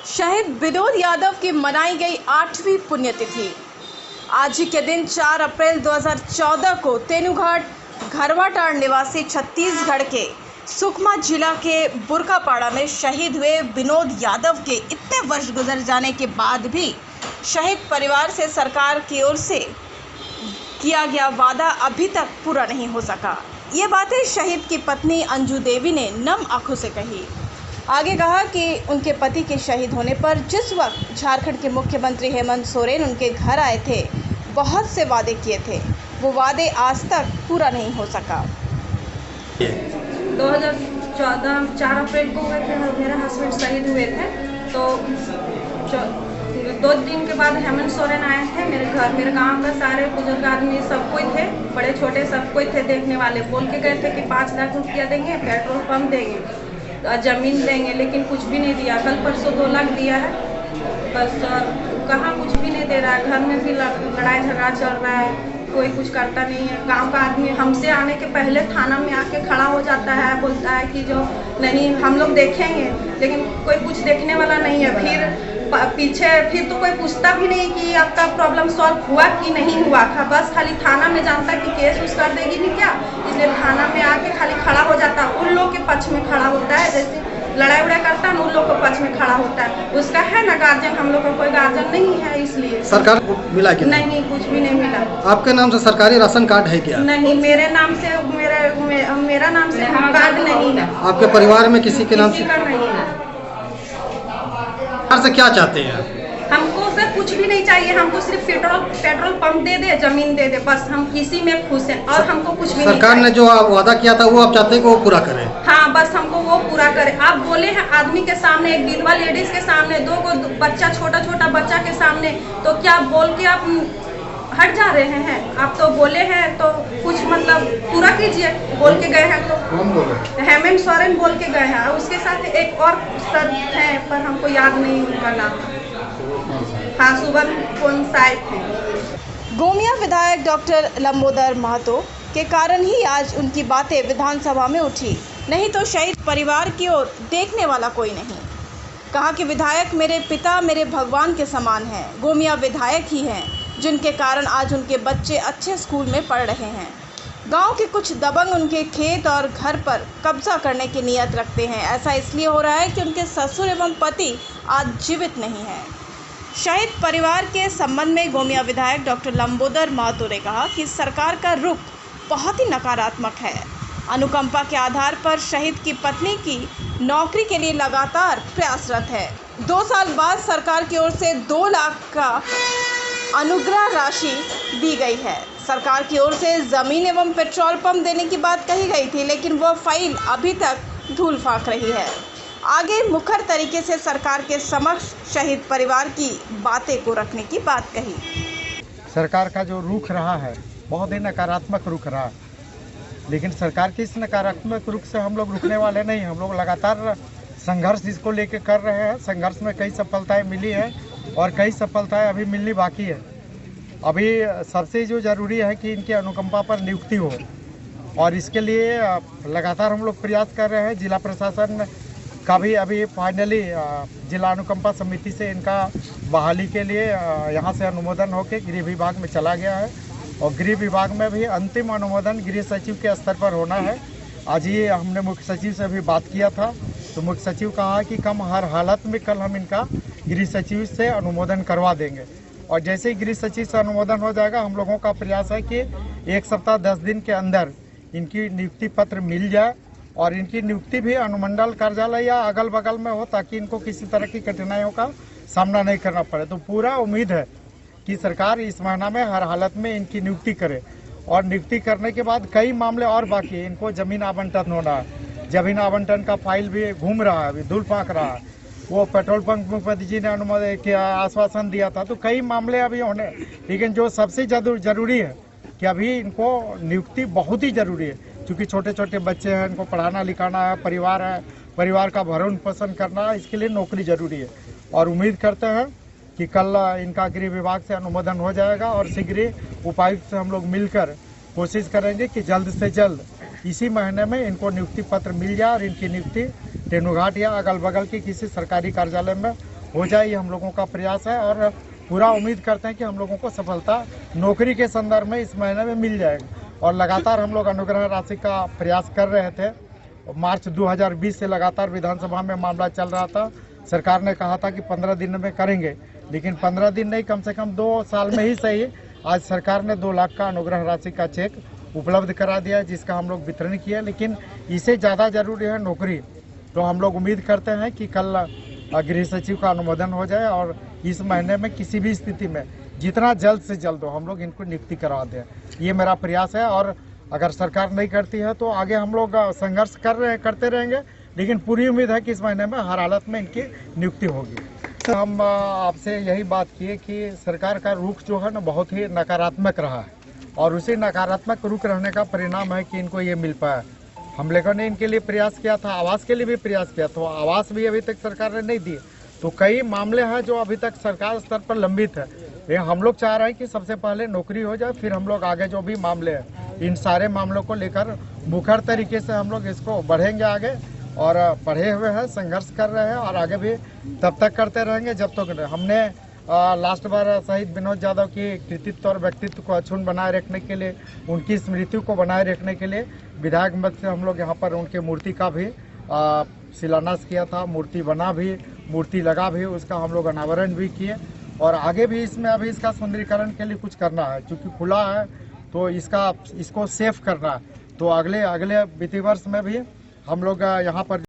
शहीद विनोद यादव की मनाई गई 8वीं पुण्यतिथि। आज ही के दिन 4 अप्रैल 2014 को तेनुघाट घरवाटाड़ निवासी छत्तीसगढ़ के सुकमा जिला के बुरकापाड़ा में शहीद हुए विनोद यादव के इतने वर्ष गुजर जाने के बाद भी शहीद परिवार से सरकार की ओर से किया गया वादा अभी तक पूरा नहीं हो सका। ये बातें शहीद की पत्नी अंजू देवी ने नम आंखों से कही। आगे कहा कि उनके पति के शहीद होने पर जिस वक्त झारखंड के मुख्यमंत्री हेमंत सोरेन उनके घर आए थे, बहुत से वादे किए थे, वो वादे आज तक पूरा नहीं हो सका। 2014 4 अप्रैल को मेरे हस्बैंड शहीद हुए थे, तो 2 दिन के बाद हेमंत सोरेन आए थे मेरे घर। मेरे गांव का सारे बुजुर्ग आदमी सब कोई थे, बड़े छोटे सब कोई थे देखने वाले। बोल के गए थे कि 5 लाख रुपया देंगे, पेट्रोल पंप देंगे, ज़मीन देंगे, लेकिन कुछ भी नहीं दिया। कल परसों 2 लाख दिया है बस, कहाँ कुछ भी नहीं दे रहा है। घर में भी लड़ाई झगड़ा चल रहा है, कोई कुछ करता नहीं है। गांव का आदमी हमसे आने के पहले थाना में आके खड़ा हो जाता है, बोलता है कि जो नहीं हम लोग देखेंगे, लेकिन कोई कुछ देखने वाला नहीं है। फिर पीछे फिर तो कोई पूछता भी नहीं कि आपका प्रॉब्लम सॉल्व हुआ कि नहीं हुआ था। बस खाली थाना में जानता कि केस उस कर देगी नहीं क्या, इसलिए थाना में आके खाली खड़ा हो जाता, उन लोग के पक्ष में खड़ा होता है। जैसे लड़ाई उड़ाई करता है, उन लोग के पक्ष में खड़ा होता है। उसका है ना गार्जियन, हम लोग का कोई गार्जियन नहीं है, इसलिए सरकार को मिला कि नहीं, कुछ भी नहीं मिला। आपके नाम से सरकारी राशन कार्ड है क्या? नहीं, मेरे नाम से मेरा नाम से कार्ड नहीं है। आपके परिवार में किसी के नाम से? नहीं है। सरकार से क्या चाहते हैं? हमको सर कुछ भी नहीं चाहिए, हमको सिर्फ पेट्रोल पंप दे दे, जमीन दे दे, बस हम किसी में खुश हैं और हमको कुछ भी नहीं। सरकार ने जो वादा किया था वो आप चाहते हैं कि वो पूरा करे? हाँ, बस हमको वो पूरा करे। आप बोले हैं आदमी के सामने, एक विधवा लेडीज के सामने, 2 बच्चा, छोटा बच्चा के सामने, तो क्या बोल के आप हट जा रहे हैं? आप तो बोले हैं तो कुछ मतलब पूरा कीजिए। बोल के गए हैं तो कौन बोले? हेमंत सोरेन बोल के गए हैं, उसके साथ एक और सर है पर हमको याद नहीं उनका नाम। हाँ, सुबह कौन साइड थे। गोमिया विधायक डॉक्टर लंबोदर महतो के कारण ही आज उनकी बातें विधानसभा में उठी, नहीं तो शहीद परिवार की ओर देखने वाला कोई नहीं। कहा कि विधायक मेरे पिता, मेरे भगवान के समान हैं। गोमिया विधायक ही हैं जिनके कारण आज उनके बच्चे अच्छे स्कूल में पढ़ रहे हैं। गांव के कुछ दबंग उनके खेत और घर पर कब्जा करने की नीयत रखते हैं। ऐसा इसलिए हो रहा है कि उनके ससुर एवं पति आज जीवित नहीं हैं। शहीद परिवार के संबंध में गोमिया विधायक डॉक्टर लंबोदर महतो ने कहा कि सरकार का रुख बहुत ही नकारात्मक है। अनुकंपा के आधार पर शहीद की पत्नी की नौकरी के लिए लगातार प्रयासरत है। 2 साल बाद सरकार की ओर से 2 लाख का अनुग्रह राशि दी गई है। सरकार की ओर से ज़मीन एवं पेट्रोल पंप देने की बात कही गई थी, लेकिन वह फाइल अभी तक धूल फाक रही है। आगे मुखर तरीके से सरकार के समक्ष शहीद परिवार की बातें को रखने की बात कही। सरकार का जो रुख रहा है बहुत ही नकारात्मक रुख रहा है, लेकिन सरकार की इस नकारात्मक रुख से हम लोग रुकने वाले नहीं। हम लोग लगातार संघर्ष इसको लेके कर रहे हैं। संघर्ष में कई सफलताएं मिली है और कई सफलताएं अभी मिलनी बाकी है। अभी सबसे जो ज़रूरी है कि इनकी अनुकंपा पर नियुक्ति हो, और इसके लिए लगातार हम लोग प्रयास कर रहे हैं। जिला प्रशासन का भी अभी फाइनली जिला अनुकंपा समिति से इनका बहाली के लिए यहाँ से अनुमोदन होकर गृह विभाग में चला गया है, और गृह विभाग में भी अंतिम अनुमोदन गृह सचिव के स्तर पर होना है। आज ही हमने मुख्य सचिव से भी बात किया था, तो मुख्य सचिव कहा कि कम हर हालत में कल हम इनका गृह सचिव से अनुमोदन करवा देंगे। और जैसे ही गृह सचिव से अनुमोदन हो जाएगा, हम लोगों का प्रयास है कि 1 सप्ताह 10 दिन के अंदर इनकी नियुक्ति पत्र मिल जाए, और इनकी नियुक्ति भी अनुमंडल कार्यालय या अगल बगल में हो, ताकि इनको किसी तरह की कठिनाइयों का सामना नहीं करना पड़े। तो पूरा उम्मीद है कि सरकार इस महीना में हर हालत में इनकी नियुक्ति करे, और नियुक्ति करने के बाद कई मामले और बाकी है। इनको जमीन आवंटन होना है, जमीन आवंटन का फाइल भी घूम रहा है, अभी धूल फाँक रहा है। वो पेट्रोल पंप मुख्यमंत्री जी ने अनुमोदन किया, आश्वासन दिया था, तो कई मामले अभी होने। लेकिन जो सबसे जरूरी है कि अभी इनको नियुक्ति बहुत ही ज़रूरी है, क्योंकि छोटे छोटे बच्चे हैं, इनको पढ़ाना लिखाना है, परिवार है, परिवार का भरण पोषण करना है, इसके लिए नौकरी ज़रूरी है। और उम्मीद करते हैं कि कल इनका गृह विभाग से अनुमोदन हो जाएगा, और शीघ्र उपायुक्त से हम लोग मिलकर कोशिश करेंगे कि जल्द से जल्द इसी महीने में इनको नियुक्ति पत्र मिल जाए और इनकी नियुक्ति तेनुघाट या अगल बगल के किसी सरकारी कार्यालय में हो जाए, ये हम लोगों का प्रयास है और पूरा उम्मीद करते हैं कि हम लोगों को सफलता नौकरी के संदर्भ में इस महीने में मिल जाएगी। और लगातार हम लोग अनुग्रह राशि का प्रयास कर रहे थे। मार्च 2020 से लगातार विधानसभा में मामला चल रहा था। सरकार ने कहा था कि 15 दिन में करेंगे, लेकिन 15 दिन नहीं, कम से कम 2 साल में ही सही, आज सरकार ने 2 लाख का अनुग्रह राशि का चेक उपलब्ध करा दिया है, जिसका हम लोग वितरण किया। लेकिन इससे ज़्यादा जरूरी है नौकरी। तो हम लोग उम्मीद करते हैं कि कल गृह सचिव का अनुमोदन हो जाए और इस महीने में किसी भी स्थिति में जितना जल्द से जल्द हो हम लोग इनको नियुक्ति करवा दें। ये मेरा प्रयास है और अगर सरकार नहीं करती है तो आगे हम लोग संघर्ष करते रहेंगे, लेकिन पूरी उम्मीद है कि इस महीने में हर हालत में इनकी नियुक्ति होगी। हम आपसे यही बात किए कि सरकार का रुख जो है ना बहुत ही नकारात्मक रहा है और उसी नकारात्मक रुख रहने का परिणाम है कि इनको ये मिल पाया। हम लोगों ने इनके लिए प्रयास किया था, आवास के लिए भी प्रयास किया था, आवास भी अभी तक सरकार ने नहीं दी। तो कई मामले हैं जो अभी तक सरकार स्तर पर लंबित है। ये हम लोग चाह रहे हैं कि सबसे पहले नौकरी हो जाए, फिर हम लोग आगे जो भी मामले हैं इन सारे मामलों को लेकर मुखर तरीके से हम लोग इसको बढ़ेंगे आगे और बढ़े हुए हैं, संघर्ष कर रहे हैं और आगे भी तब तक करते रहेंगे जब तक हमने लास्ट बार शहीद विनोद यादव की कृतित्व और व्यक्तित्व को अक्षुण्ण बनाए रखने के लिए, उनकी स्मृति को बनाए रखने के लिए विधायक मत से हम लोग यहाँ पर उनके मूर्ति का भी शिलान्यास किया था। मूर्ति बना भी, मूर्ति लगा भी, उसका हम लोग अनावरण भी किए और आगे भी इसमें अभी इसका सुंदरीकरण के लिए कुछ करना है, क्योंकि खुला है तो इसको सेफ करना है। तो अगले वित्तीय वर्ष में भी हम लोग यहाँ पर